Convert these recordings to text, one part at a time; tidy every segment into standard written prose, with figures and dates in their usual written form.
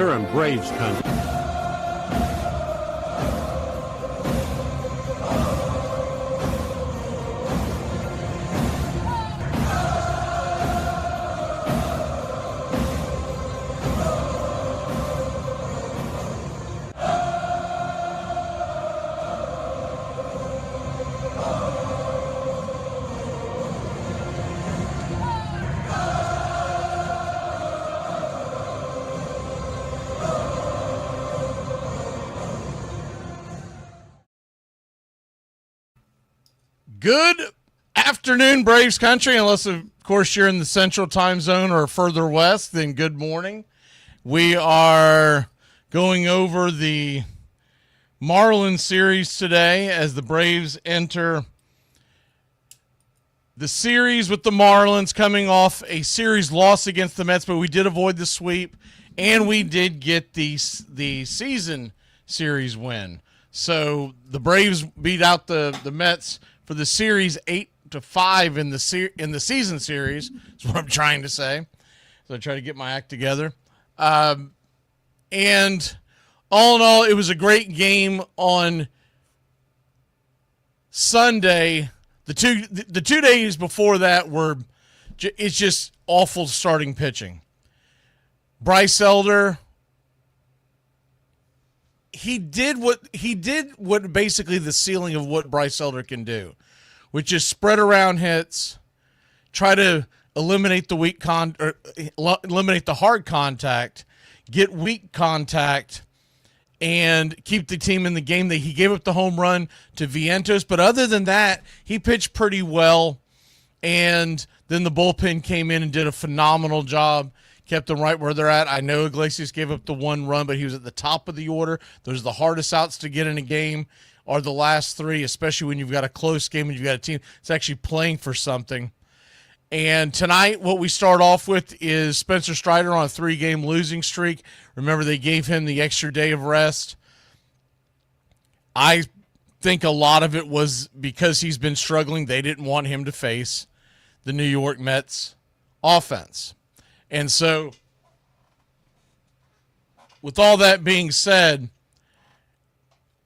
You're in Braves country. Good afternoon, Braves country, unless, of course, you're in the central time zone or further west, then good morning. We are going over the Marlins series today as the Braves enter the series with the Marlins, coming off a series loss against the Mets, but we did avoid the sweep, and we did get the season series win. So the Braves beat out the Mets for the series 8-5 in the season series. Is what I'm trying to say. So I try to get my act together. And all in all, it was a great game on Sunday. The two days before that it's just awful starting pitching. Bryce Elder, he did what basically the ceiling of what Bryce Elder can do, which is spread around hits, try to eliminate the eliminate the hard contact, get weak contact, and keep the team in the game. That he gave up the home run to Vientos, but other than that, he pitched pretty well. And then the bullpen came in and did a phenomenal job. Kept them right where they're at. I know Iglesias gave up the one run, but he was at the top of the order. Those are the hardest outs to get in a game, are the last three, especially when you've got a close game and you've got a team that's actually playing for something. And tonight, what we start off with is Spencer Strider on a 3-game losing streak. Remember, they gave him the extra day of rest. I think a lot of it was because he's been struggling. They didn't want him to face the New York Mets offense. And so, with all that being said,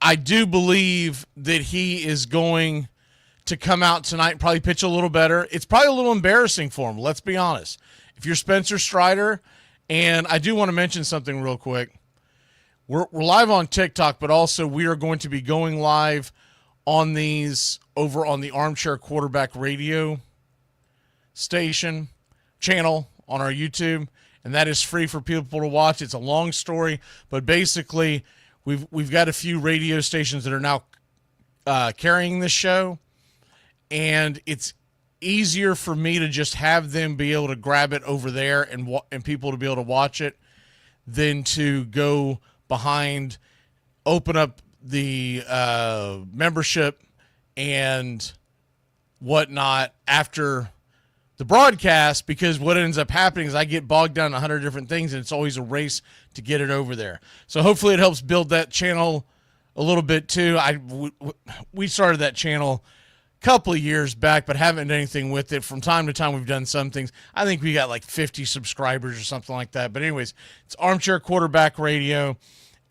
I do believe that he is going to come out tonight and probably pitch a little better. It's probably a little embarrassing for him, let's be honest. If you're Spencer Strider, and I do want to mention something real quick. We're live on TikTok, but also we are going to be going live on these over on the Armchair Quarterback Radio station channel on our YouTube, and that is free for people to watch. It's a long story, but basically we've got a few radio stations that are now carrying this show, and it's easier for me to just have them be able to grab it over there and people to be able to watch it than to go behind, open up the membership and whatnot after the broadcast, because what ends up happening is I get bogged down in 100 different things, and it's always a race to get it over there. So hopefully it helps build that channel a little bit too. We started that channel a couple of years back, but haven't done anything with it. From time to time, we've done some things. I think we got like 50 subscribers or something like that. But anyways, it's Armchair Quarterback Radio.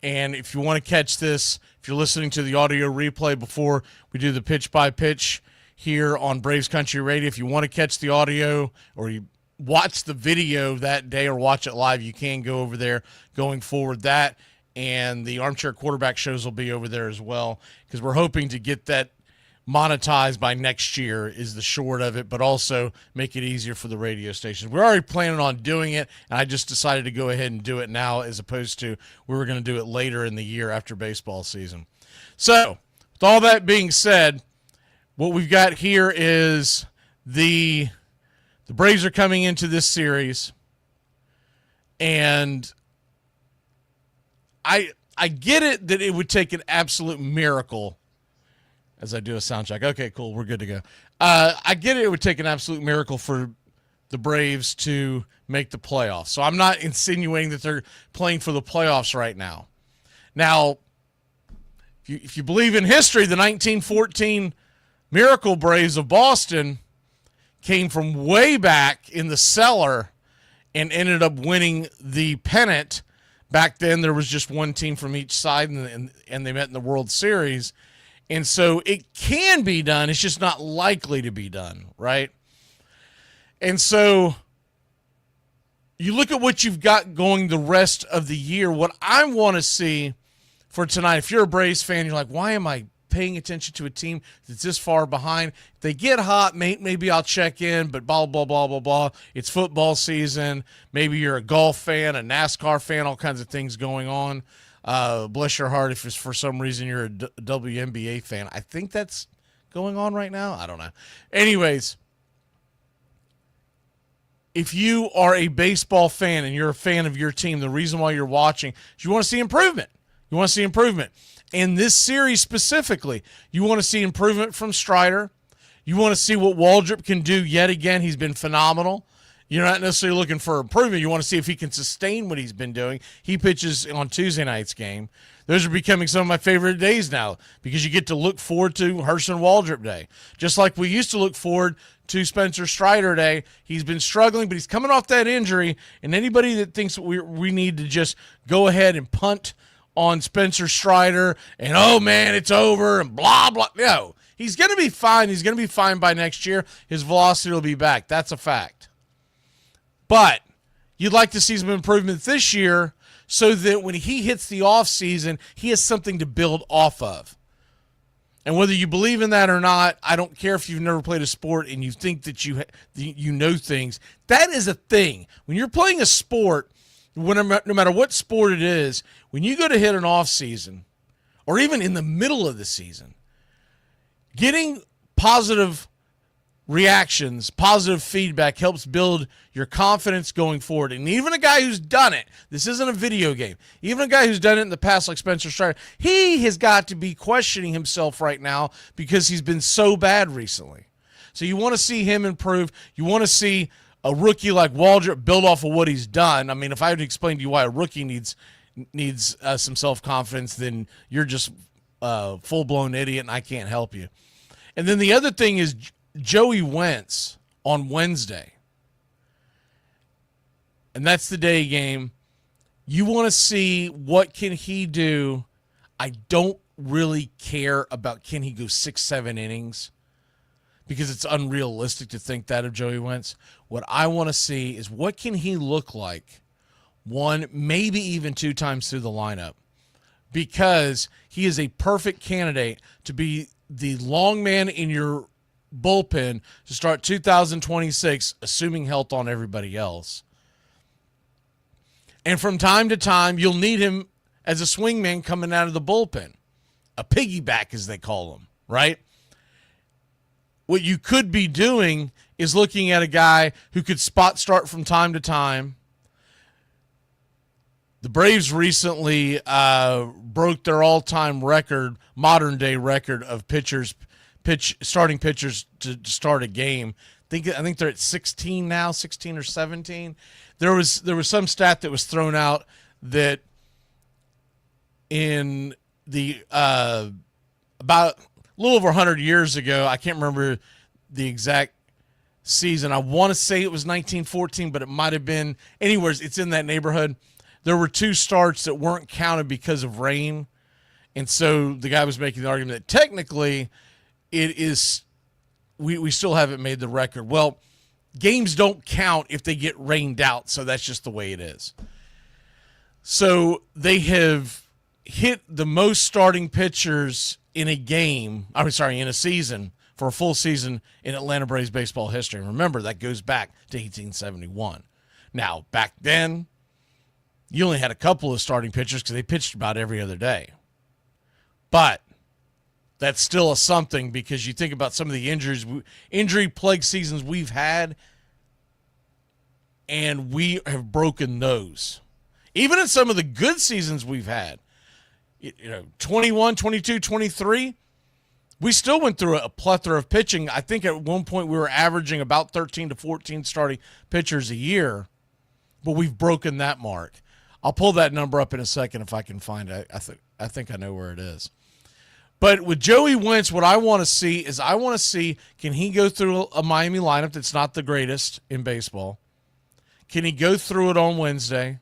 And if you want to catch this, if you're listening to the audio replay before we do the pitch-by-pitch here on Braves Country Radio, if you want to catch the audio or you watch the video that day or watch it live, you can go over there going forward. That and the Armchair Quarterback shows will be over there as well, because we're hoping to get that monetized by next year is the short of it, but also make it easier for the radio stations. We're already planning on doing it, and I just decided to go ahead and do it now as opposed to we were going to do it later in the year after baseball season. So with all that being said, what we've got here is the Braves are coming into this series, and I get it that it would take an absolute miracle. As I do a sound check. Okay, cool. We're good to go. I get it would take an absolute miracle for the Braves to make the playoffs. So I'm not insinuating that they're playing for the playoffs right now. Now, if you believe in history, the 1914 Miracle Braves of Boston came from way back in the cellar and ended up winning the pennant Back then, there was just one team from each side, and they met in the World Series. And so it can be done. It's just not likely to be done, right? And so you look at what you've got going the rest of the year. What I want to see for tonight, if you're a Braves fan, you're like, why am I paying attention to a team that's this far behind? If they get hot, maybe I'll check in, but blah, blah, blah, blah, blah. It's football season. Maybe you're a golf fan, a NASCAR fan, all kinds of things going on. Bless your heart if it's for some reason you're a WNBA fan. I think that's going on right now. I don't know. Anyways, if you are a baseball fan and you're a fan of your team, the reason why you're watching is you want to see improvement. You want to see improvement. In this series specifically, you want to see improvement from Strider. You want to see what Waldrop can do yet again. He's been phenomenal. You're not necessarily looking for improvement. You want to see if he can sustain what he's been doing. He pitches on Tuesday night's game. Those are becoming some of my favorite days now because you get to look forward to Herson Waldrop Day. Just like we used to look forward to Spencer Strider Day. He's been struggling, but he's coming off that injury, and anybody that thinks we need to just go ahead and punt on Spencer Strider and, oh, man, it's over and blah, blah. No, he's going to be fine. He's going to be fine by next year. His velocity will be back. That's a fact. But you'd like to see some improvement this year so that when he hits the offseason, he has something to build off of. And whether you believe in that or not, I don't care if you've never played a sport and you think that you know things. That is a thing. When you're playing a sport, no matter what sport it is, when you go to hit an off season or even in the middle of the season, getting positive reactions, positive feedback helps build your confidence going forward. And even a guy who's done it, this isn't a video game, even a guy who's done it in the past like Spencer Strider, he has got to be questioning himself right now because he's been so bad recently. So you want to see him improve. You want to see a rookie like Waldrop build off of what he's done. I mean, if I had to explain to you why a rookie needs some self-confidence, then you're just a full-blown idiot and I can't help you. And then the other thing is Joey Wentz on Wednesday. And that's the day game. You want to see what can he do. I don't really care about can he go 6-7 innings because it's unrealistic to think that of Joey Wentz. What I want to see is what can he look like one, maybe even two times through the lineup, because he is a perfect candidate to be the long man in your bullpen to start 2026, assuming health on everybody else. And from time to time, you'll need him as a swingman coming out of the bullpen, a piggyback as they call them, right? What you could be doing is looking at a guy who could spot start from time to time. The Braves recently broke their all-time record, modern-day record of starting pitchers to start a game. I think they're at 16 now, 16 or 17. There was some stat that was thrown out that in the about a little over 100 years ago, I can't remember the exact season. I want to say it was 1914, but it might have been anywhere. It's in that neighborhood. There were two starts that weren't counted because of rain, and so the guy was making the argument that technically it is we still haven't made the record. Well, games don't count if they get rained out, so that's just the way it is. So they have hit the most starting pitchers in a game, in a season, for a full season in Atlanta Braves baseball history. And remember, that goes back to 1871. Now, back then, you only had a couple of starting pitchers because they pitched about every other day. But that's still a something because you think about some of the injury-plagued seasons we've had, and we have broken those. Even in some of the good seasons we've had, 21, 22, 23, we still went through a plethora of pitching. I think at one point we were averaging about 13 to 14 starting pitchers a year, but we've broken that mark. I'll pull that number up in a second if I can find it. I think I know where it is. But with Joey Wentz, what I want to see is can he go through a Miami lineup that's not the greatest in baseball? Can he go through it on Wednesday?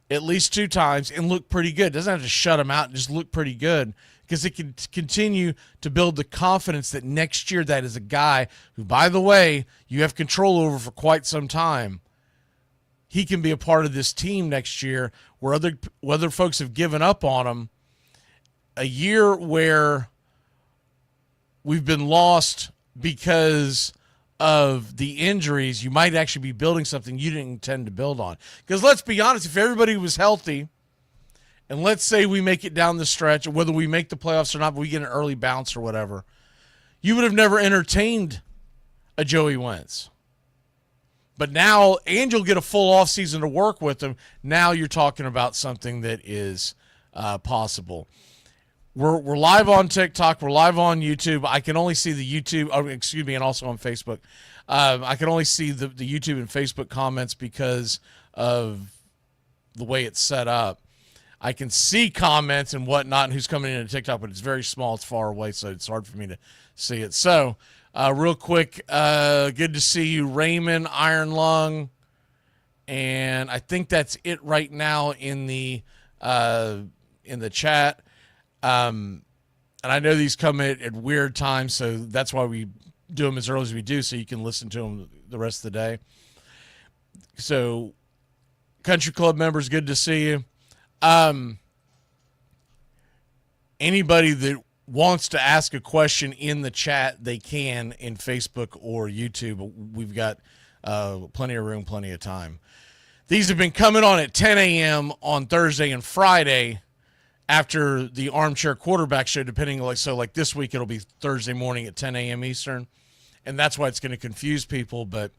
at least 2 times and look pretty good. Doesn't have to shut him out, just look pretty good, because it can continue to build the confidence that next year that is a guy who, by the way, you have control over for quite some time. He can be a part of this team next year where other folks have given up on him. A year where we've been lost because of the injuries, you might actually be building something you didn't intend to build on. Because let's be honest, if everybody was healthy, and let's say we make it down the stretch, or whether we make the playoffs or not, but we get an early bounce or whatever, you would have never entertained a Joey Wentz. But now, and you'll get a full offseason to work with him. Now you're talking about something that is possible. We're live on TikTok. We're live on YouTube. I can only see the YouTube, and also on Facebook. I can only see the YouTube and Facebook comments because of the way it's set up. I can see comments and whatnot and who's coming into TikTok, but it's very small. It's far away, so it's hard for me to see it. So, real quick, good to see you, Raymond, Iron Lung, and I think that's it right now in the chat. And I know these come at weird times, so that's why we do them as early as we do, so you can listen to them the rest of the day. So, Country Club members, good to see you. Anybody that wants to ask a question in the chat, they can in Facebook or YouTube. We've got plenty of room, plenty of time. These have been coming on at 10 a.m. on Thursday and Friday after the Armchair Quarterback show, depending, like this week it'll be Thursday morning at 10 a.m. Eastern, and that's why it's going to confuse people. But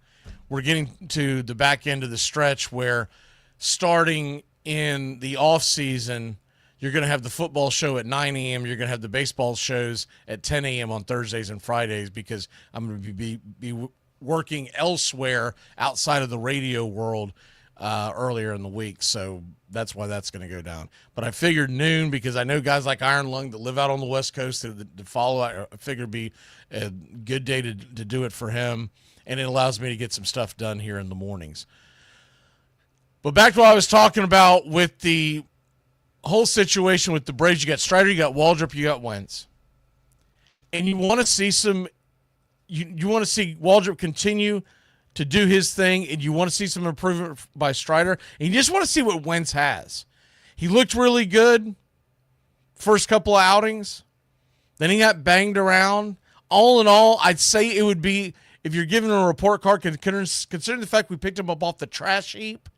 we're getting to the back end of the stretch where, starting in the off season, you're going to have the football show at 9 a.m. You're going to have the baseball shows at 10 a.m. on Thursdays and Fridays, because I'm going to be working elsewhere outside of the radio world earlier in the week. So that's why that's going to go down. But I figured noon, because I know guys like Iron Lung that live out on the West Coast to follow. I figured it'd be a good day to do it for him, and it allows me to get some stuff done here in the mornings. But back to what I was talking about with the whole situation with the Braves. You got Strider, you got Waldrop, you got Wentz. And you want to see you want to see Waldrop continue to do his thing, and you want to see some improvement by Strider, and you just want to see what Wentz has. He looked really good first couple of outings. Then he got banged around. All in all, I'd say it would be, if you're giving him a report card, considering the fact we picked him up off the trash heap,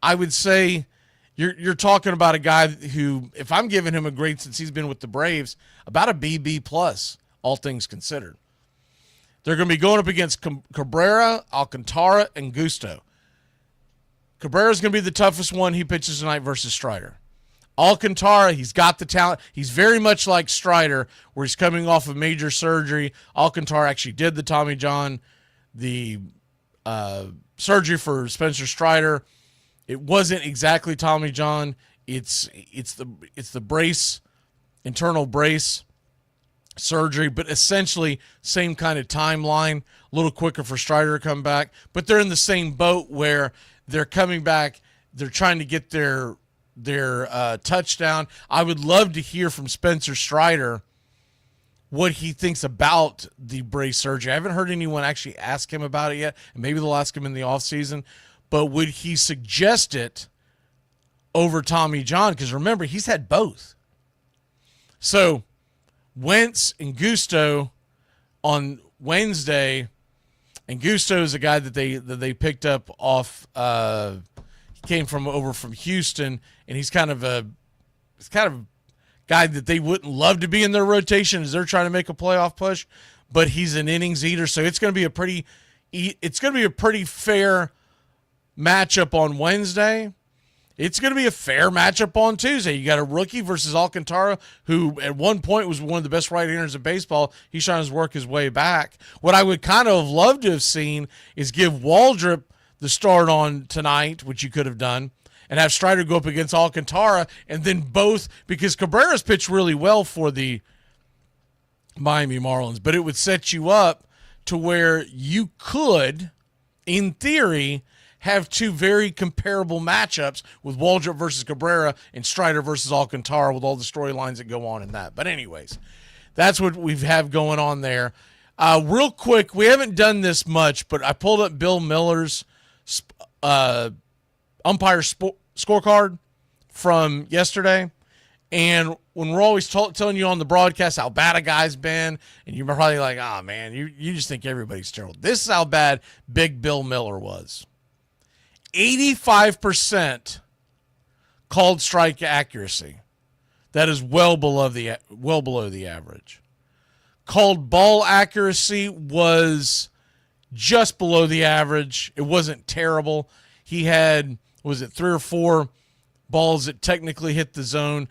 I would say you're talking about a guy who, if I'm giving him a grade since he's been with the Braves, about a BB plus, all things considered. They're going to be going up against Cabrera, Alcantara, and Gusto. Cabrera's going to be the toughest one. He pitches tonight versus Strider. Alcantara, he's got the talent. He's very much like Strider, where he's coming off of major surgery. Alcantara actually did the Tommy John, the surgery for Spencer Strider. It wasn't exactly Tommy John. It's the brace, internal brace surgery, but essentially same kind of timeline. A little quicker for Strider to come back, but they're in the same boat where they're coming back. They're trying to get their touchdown. I would love to hear from Spencer Strider what he thinks about the brace surgery. I haven't heard anyone actually ask him about it yet, and maybe they'll ask him in the offseason. But would he suggest it over Tommy John? Because remember, he's had both. So Wentz and Gusto on Wednesday, and Gusto is a guy that they picked up off. He came from Houston, and he's kind of a guy that they wouldn't love to be in their rotation as they're trying to make a playoff push. But he's an innings eater, so it's going to be a pretty fair matchup on Wednesday. It's going to be a fair matchup on Tuesday. You got a rookie versus Alcantara, who at one point was one of the best right-handers in baseball. He's trying to work his way back. What I would kind of love to have seen is give Waldrop the start on tonight, which you could have done, and have Strider go up against Alcantara, and then both, because Cabrera's pitched really well for the Miami Marlins, but it would set you up to where you could, in theory, have two very comparable matchups with Waldrop versus Cabrera and Strider versus Alcantara with all the storylines that go on in that. But anyways, that's what we have going on there. Real quick, we haven't done this much, but I pulled up Bill Miller's umpire scorecard from yesterday. And when we're always telling you on the broadcast how bad a guy's been, and you're probably like, oh, man, you just think everybody's terrible. This is how bad Big Bill Miller was. 85% called strike accuracy. That is well below the average. Called ball accuracy was just below the average. It wasn't terrible. He had, was it 3 or 4 balls that technically hit the zone.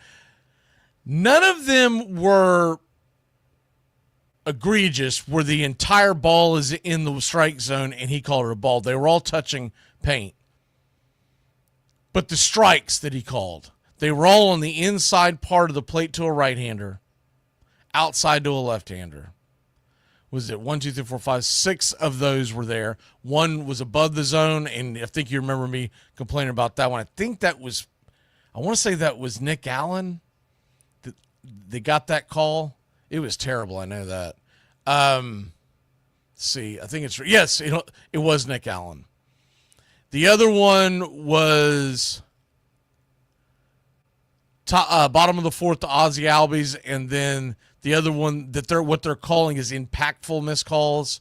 None of them were egregious where the entire ball is in the strike zone and he called it a ball. They were all touching paint. But the strikes that he called, they were all on the inside part of the plate to a right-hander, outside to a left-hander. Was it 1, 2, 3, 4, 5, 6 of those were there. One was above the zone, and I think you remember me complaining about that one. I think that was, I want to say that was Nick Allen. They got that call. It was terrible. I know that. See, I think it's, yes, it was Nick Allen. The other one was bottom of the 4th to Ozzie Albies, and then the other one that what they're calling is impactful miscalls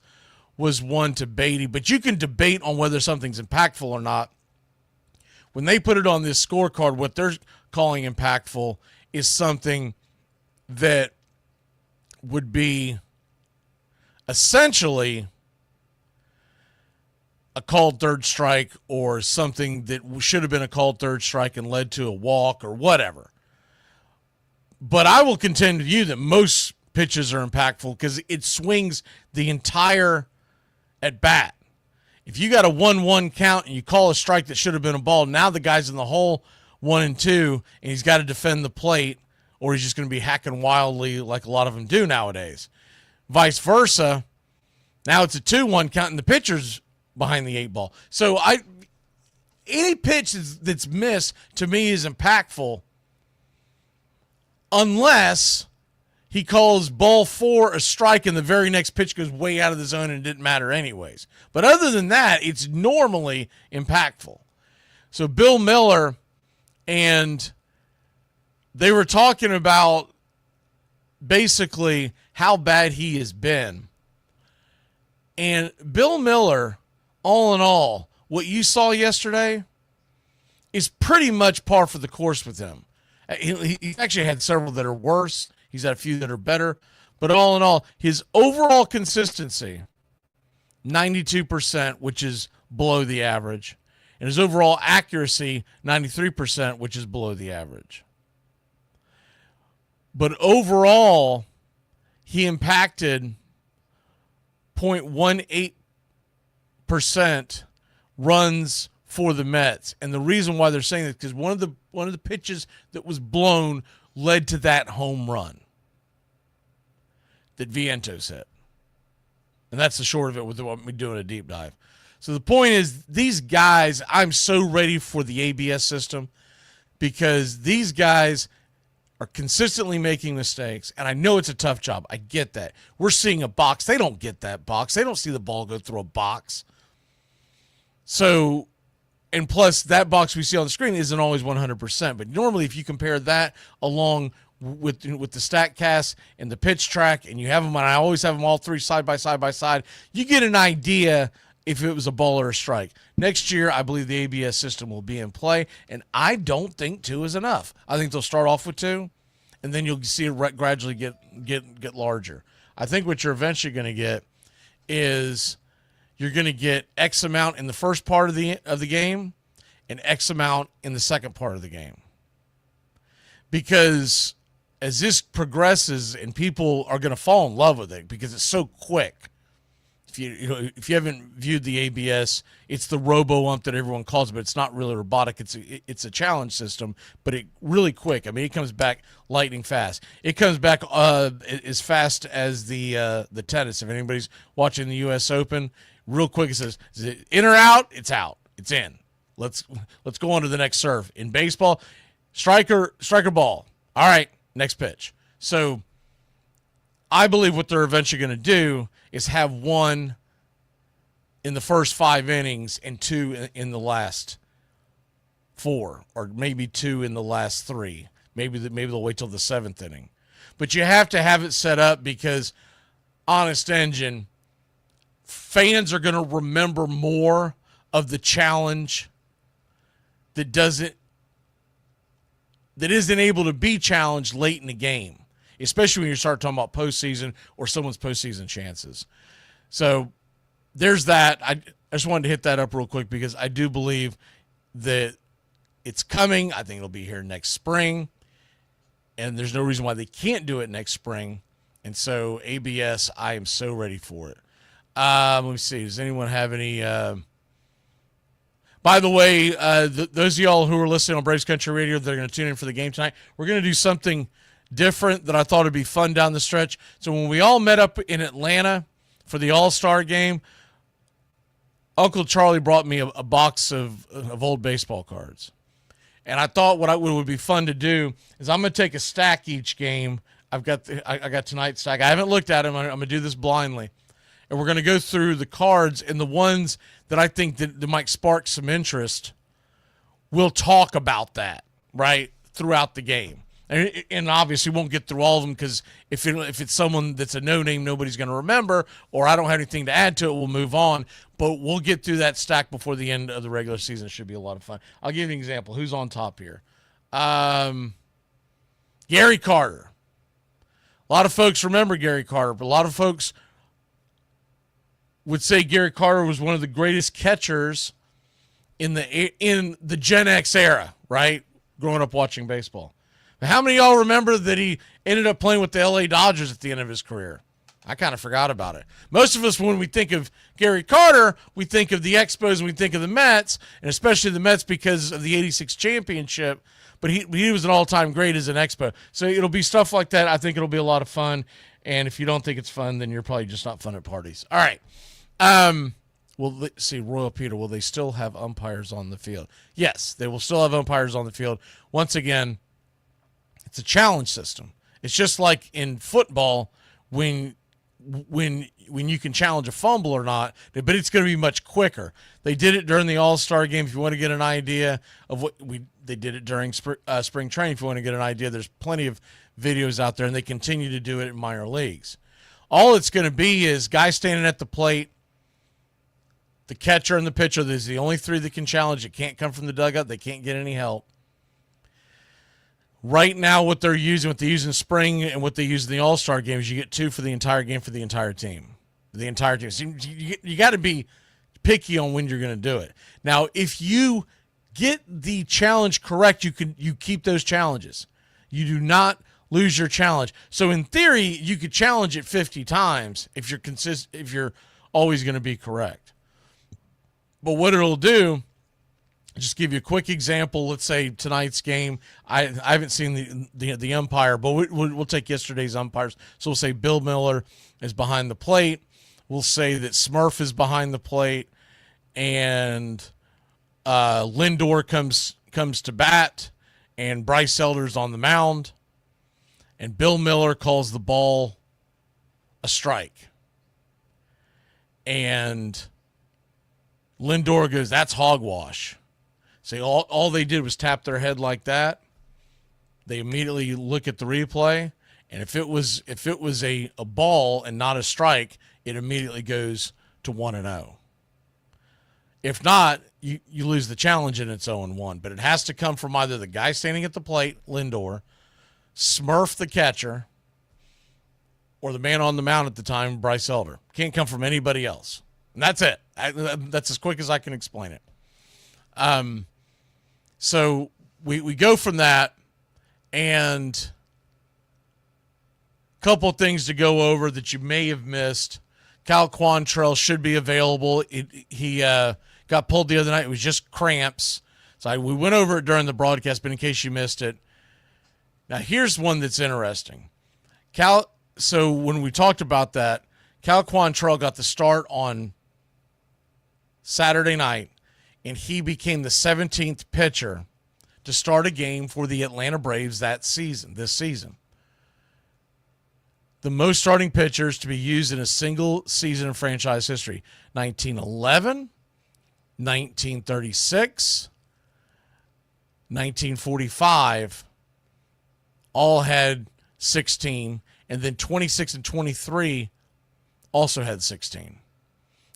was one to Beatty. But you can debate on whether something's impactful or not. When they put it on this scorecard, what they're calling impactful is something that would be essentially a called third strike or something that should have been a called third strike and led to a walk or whatever. But I will contend with you that most pitches are impactful because it swings the entire at bat. If you got a 1-1 count and you call a strike that should have been a ball, now the guy's in the hole 1 and 2, and he's got to defend the plate, or he's just going to be hacking wildly like a lot of them do nowadays. Vice versa, now it's a 2-1 count and the pitcher's behind the 8 ball. So any pitch that's missed to me is impactful unless he calls ball 4 a strike and the very next pitch goes way out of the zone and it didn't matter anyways. But other than that, it's normally impactful. So Bill Miller, and they were talking about basically how bad he has been. And Bill Miller, all in all, what you saw yesterday is pretty much par for the course with him. He actually had several that are worse. He's had a few that are better. But all in all, his overall consistency, 92%, which is below the average. And his overall accuracy, 93%, which is below the average. But overall, he impacted 0.18% runs for the Mets. And the reason why they're saying that is because one of the pitches that was blown led to that home run that Vientos hit. And that's the short of it with me doing a deep dive. So the point is, these guys, I'm so ready for the ABS system because these guys are consistently making mistakes, and I know it's a tough job. I get that. We're seeing a box. They don't get that box. They don't see the ball go through a box. So, and plus, that box we see on the screen isn't always 100%. But normally, if you compare that along with the StatCast and the pitch track, and you have them, and I always have them all three side by side, you get an idea if it was a ball or a strike. Next year, I believe the ABS system will be in play, and I don't think 2 is enough. I think they'll start off with 2, and then you'll see it gradually get larger. I think what you're eventually going to get is you're going to get X amount in the first part of the game and X amount in the second part of the game. Because as this progresses and people are going to fall in love with it because it's so quick. If you haven't viewed the ABS, it's the robo-ump that everyone calls it, but it's not really robotic. It's a challenge system, but it really quick. I mean, it comes back lightning fast. It comes back as fast as the tennis. If anybody's watching the U.S. Open, real quick, it says, is it in or out? It's out. It's in. Let's go on to the next serve. In baseball, striker ball. All right, next pitch. So I believe what they're eventually going to do is have one in the first 5 innings and 2 in the last 4, or maybe 2 in the last 3. Maybe they'll wait till the 7th inning. But you have to have it set up because, honest engine, fans are going to remember more of the challenge that isn't able to be challenged late in the game, especially when you start talking about postseason or someone's postseason chances. So there's that. I just wanted to hit that up real quick because I do believe that it's coming. I think it'll be here next spring, and there's no reason why they can't do it next spring. And so ABS, I am so ready for it. Let me see. Does anyone have any? By the way, those of y'all who are listening on Braves Country Radio, they're going to tune in for the game tonight. We're going to do something different that I thought would be fun down the stretch. So when we all met up in Atlanta for the All-Star game, Uncle Charlie brought me a box of old baseball cards. And I thought what would be fun to do is I'm going to take a stack each game. I got tonight's stack. I haven't looked at them. I'm going to do this blindly. And we're going to go through the cards, and the ones that I think that might spark some interest, we'll talk about that, right, throughout the game. And obviously won't get through all of them because if it's someone that's a no-name nobody's going to remember, or I don't have anything to add to it, we'll move on. But we'll get through that stack before the end of the regular season. It should be a lot of fun. I'll give you an example. Who's on top here? Gary Carter. A lot of folks remember Gary Carter, but a lot of folks would say Gary Carter was one of the greatest catchers in the Gen X era, right? Growing up watching baseball. But how many of y'all remember that he ended up playing with the LA Dodgers at the end of his career? I kind of forgot about it. Most of us, when we think of Gary Carter, we think of the Expos and we think of the Mets, and especially the Mets because of the 86 championship. But he was an all-time great as an Expo. So it'll be stuff like that. I think it'll be a lot of fun. And if you don't think it's fun, then you're probably just not fun at parties. All right. Well, let's see, Royal Peter, will they still have umpires on the field? Yes, they will still have umpires on the field. Once again, it's a challenge system. It's just like in football when you can challenge a fumble or not, but it's going to be much quicker. They did it during the All-Star game. If you want to get an idea of they did it during spring training. If you want to get an idea, there's plenty of videos out there, and they continue to do it in minor leagues. All it's going to be is guys standing at the plate, the catcher and the pitcher. These are the only 3 that can challenge. It can't come from the dugout. They can't get any help. Right now, what they use in spring and what they use in the All-Star game is you get 2 for the entire game for the entire team. The entire team. So you got to be picky on when you're going to do it. Now, if you get the challenge correct, you keep those challenges. You do not lose your challenge. So in theory, you could challenge it 50 times if you're always going to be correct. But what it'll do, just give you a quick example. Let's say tonight's game. I haven't seen the umpire, but we'll take yesterday's umpires. So we'll say Bill Miller is behind the plate. We'll say that Smurf is behind the plate, and Lindor comes to bat, and Bryce Elder's on the mound, and Bill Miller calls the ball a strike, and Lindor goes, "That's hogwash." So all they did was tap their head like that. They immediately look at the replay, and if it was a ball and not a strike, it immediately goes to 1-0. If not, you lose the challenge and it's 0-1. But it has to come from either the guy standing at the plate, Lindor, Smurf the catcher, or the man on the mound at the time, Bryce Elder. Can't come from anybody else. And that's it. That's as quick as I can explain it. So we go from that, and a couple of things to go over that you may have missed. Cal Quantrill should be available. He got pulled the other night. It was just cramps. So we went over it during the broadcast, but in case you missed it. Now, here's one that's interesting. So when we talked about that, Cal Quantrill got the start on Saturday night. and he became the 17th pitcher to start a game for the Atlanta Braves this season. The most starting pitchers to be used in a single season in franchise history. 1911, 1936, 1945, all had 16, and then 26 and 23 also had 16.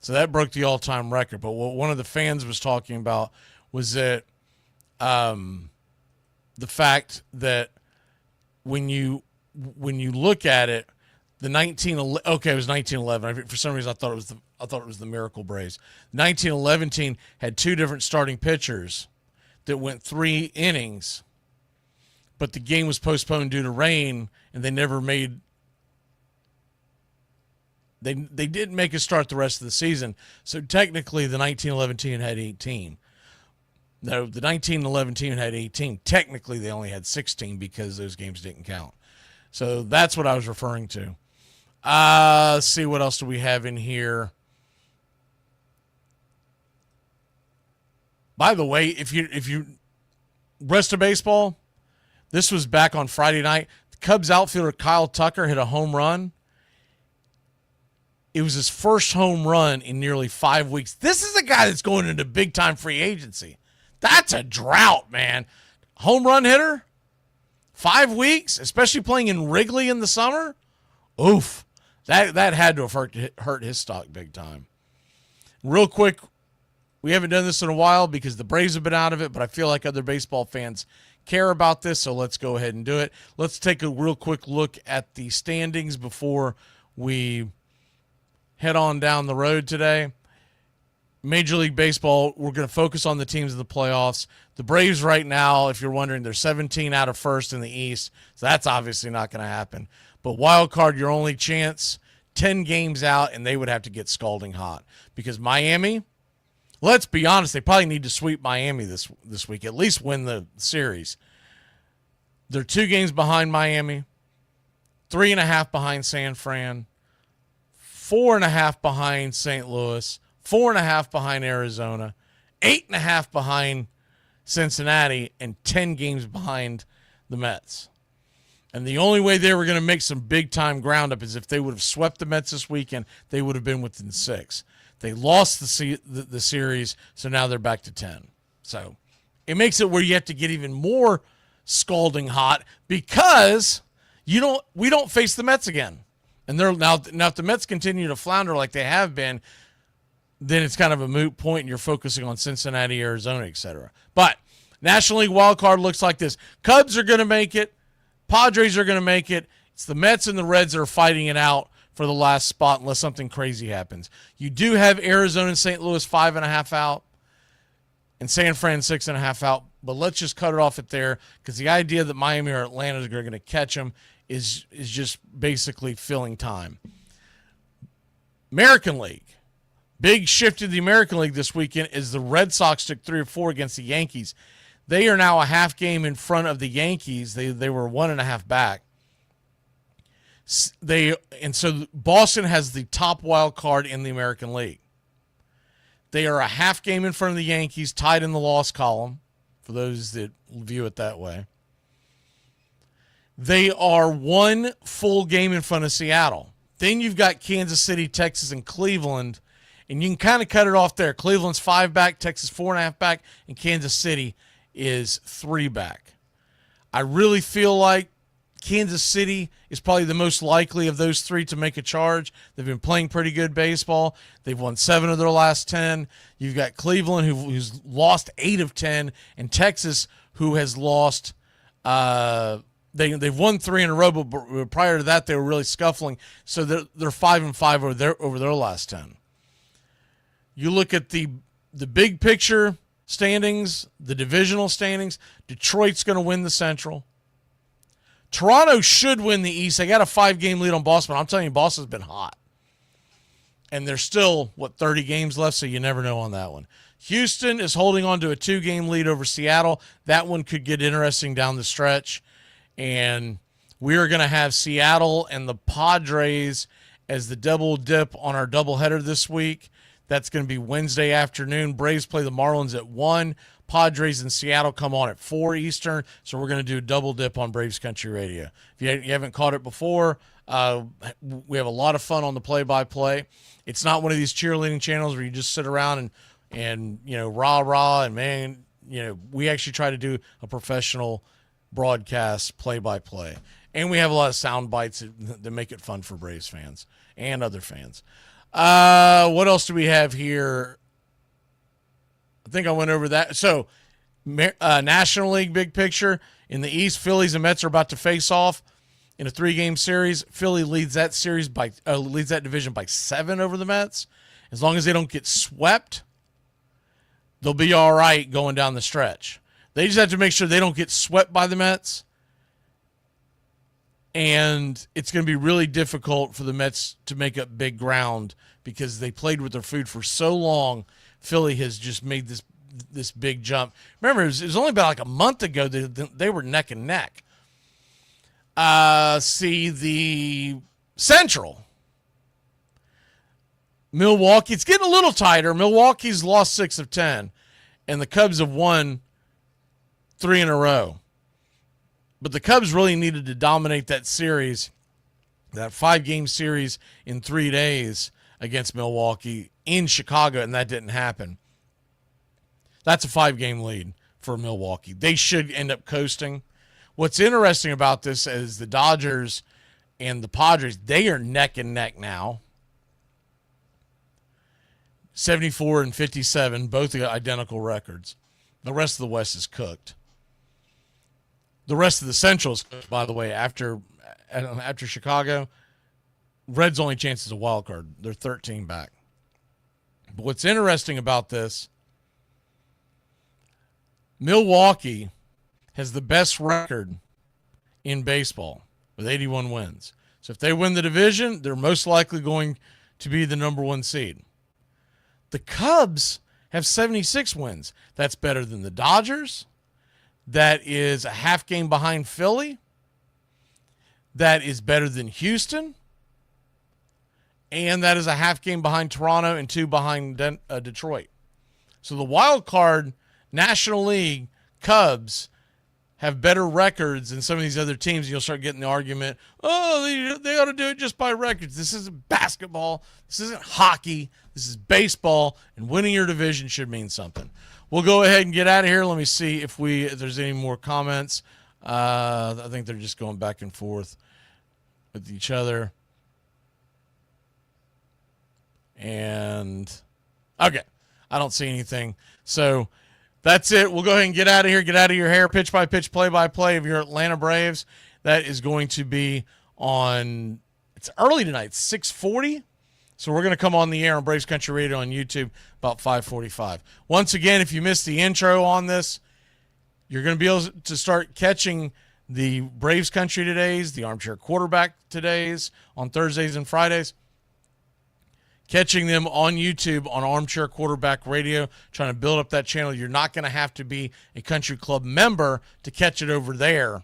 So that broke the all-time record. But what one of the fans was talking about was that the fact that when you look at it, it was 1911. For some reason, I thought it was the Miracle Braves. 1911 team had two different starting pitchers that went 3 innings, but the game was postponed due to rain, and they never made. They didn't make a start the rest of the season. So technically, the 1911 team had 18. No, the 1911 team had 18. Technically, they only had 16 because those games didn't count. So that's what I was referring to. Let's see, what else do we have in here? By the way, if you rest of baseball, this was back on Friday night. The Cubs outfielder Kyle Tucker hit a home run. It was his first home run in nearly 5 weeks. This is a guy that's going into big-time free agency. That's a drought, man. Home run hitter? 5 weeks, especially playing in Wrigley in the summer? Oof. That had to have hurt his stock big time. Real quick, we haven't done this in a while because the Braves have been out of it, but I feel like other baseball fans care about this, so let's go ahead and do it. Let's take a real quick look at the standings before we head on down the road today. Major League Baseball, we're going to focus on the teams in the playoffs. The Braves right now, if you're wondering, they're 17 out of first in the East, so that's obviously not going to happen. But wild card, your only chance, 10 games out, and they would have to get scalding hot. Because Miami, let's be honest, they probably need to sweep Miami this week, at least win the series. They're 2 games behind Miami, 3.5 behind San Fran, 4.5 behind St. Louis, 4.5 behind Arizona, 8.5 behind Cincinnati, and 10 games behind the Mets. And the only way they were going to make some big-time ground up is if they would have swept the Mets this weekend, they would have been within 6. They lost the series, so now they're back to 10. So it makes it where you have to get even more scalding hot because we don't face the Mets again. And they're now if the Mets continue to flounder like they have been, then it's kind of a moot point and you're focusing on Cincinnati, Arizona, etc. But National League wild card looks like this. Cubs are going to make it. Padres are going to make it. It's the Mets and the Reds that are fighting it out for the last spot unless something crazy happens. You do have Arizona and St. Louis 5.5 out and San Fran 6.5 out, but let's just cut it off at there because the idea that Miami or Atlanta are going to catch them is just basically filling time. American League. Big shift in the American League this weekend is the Red Sox took 3 or 4 against the Yankees. They are now a half game in front of the Yankees. They were 1.5 back. So Boston has the top wild card in the American League. They are a half game in front of the Yankees, tied in the loss column, for those that view it that way. They are 1 full game in front of Seattle. Then you've got Kansas City, Texas, and Cleveland, and you can kind of cut it off there. Cleveland's 5 back, Texas 4.5 back, and Kansas City is 3 back. I really feel like Kansas City is probably the most likely of those 3 to make a charge. They've been playing pretty good baseball. They've won 7 of their last 10. You've got Cleveland, who's lost 8 of 10, and Texas, who has lost they've won 3 in a row, but prior to that, they were really scuffling. So they're 5-5 over their last 10. You look at the big picture standings, the divisional standings. Detroit's going to win the Central. Toronto should win the East. They got a 5-game lead on Boston, but I'm telling you, Boston's been hot. And there's still, 30 games left, so you never know on that one. Houston is holding on to a 2-game lead over Seattle. That one could get interesting down the stretch. And we are going to have Seattle and the Padres as the double dip on our doubleheader this week. That's going to be Wednesday afternoon. Braves play the Marlins at 1. Padres in Seattle come on at 4 Eastern. So we're going to do a double dip on Braves Country Radio. If you haven't caught it before, we have a lot of fun on the play-by-play. It's not one of these cheerleading channels where you just sit around and rah-rah, and man, we actually try to do a professional broadcast play-by-play. And we have a lot of sound bites that make it fun for Braves fans and other fans. What else do we have here? I think I went over that. So, National League big picture. In the East, Phillies and Mets are about to face off in a 3-game series. Philly leads that division by 7 over the Mets. As long as they don't get swept, they'll be all right going down the stretch. They just have to make sure they don't get swept by the Mets. And it's going to be really difficult for the Mets to make up big ground because they played with their food for so long. Philly has just made this big jump. Remember, it was only about like a month ago that they were neck and neck. See the Central. Milwaukee, it's getting a little tighter. Milwaukee's lost 6 of 10, and the Cubs have won 3 in a row. But the Cubs really needed to dominate that series, that 5-game series in 3 days against Milwaukee in Chicago, and that didn't happen. That's a 5-game lead for Milwaukee. They should end up coasting. What's interesting about this is the Dodgers and the Padres, they are neck and neck now. 74 and 57, both identical records. The rest of the West is cooked. The rest of the Central is cooked, by the way, after Chicago. Reds' only chance is a wild card. They're 13 back. But what's interesting about this, Milwaukee has the best record in baseball with 81 wins. So if they win the division, they're most likely going to be the number 1 seed. The Cubs have 76 wins. That's better than the Dodgers. That is a half game behind Philly. That is better than Houston. And that is a half game behind Toronto and 2 behind Detroit. So the wild card National League Cubs have better records than some of these other teams. You'll start getting the argument, they ought to do it just by records. This isn't basketball. This isn't hockey. This is baseball, and winning your division should mean something. We'll go ahead and get out of here. Let me see if there's any more comments. I think they're just going back and forth with each other. And, okay, I don't see anything. So that's it. We'll go ahead and get out of here. Get out of your hair. Pitch-by-pitch, play-by-play of your Atlanta Braves. That is going to be on, it's early tonight, 6:40. So we're going to come on the air on Braves Country Radio on YouTube about 5:45. Once again, if you missed the intro on this, you're going to be able to start catching the Braves Country Todays, the Armchair Quarterback Todays on Thursdays and Fridays. Catching them on YouTube on Armchair Quarterback Radio, trying to build up that channel. You're not going to have to be a Country Club member to catch it over there,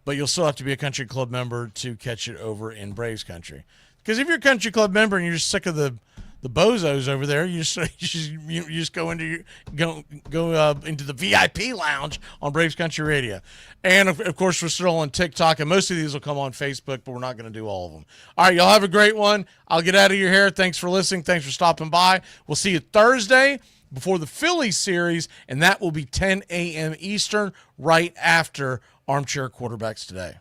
but you'll still have to be a Country Club member to catch it over in Braves Country. Because if you're a Country Club member and you're just sick of the bozos over there, you just go into the VIP lounge on Braves Country Radio. And of course, we're still on TikTok, and most of these will come on Facebook, but we're not going to do all of them. All right, y'all have a great one. I'll get out of your hair. Thanks for listening. Thanks for stopping by. We'll see you Thursday before the Phillies series, and that will be 10 a.m. Eastern, right after Armchair Quarterbacks Today.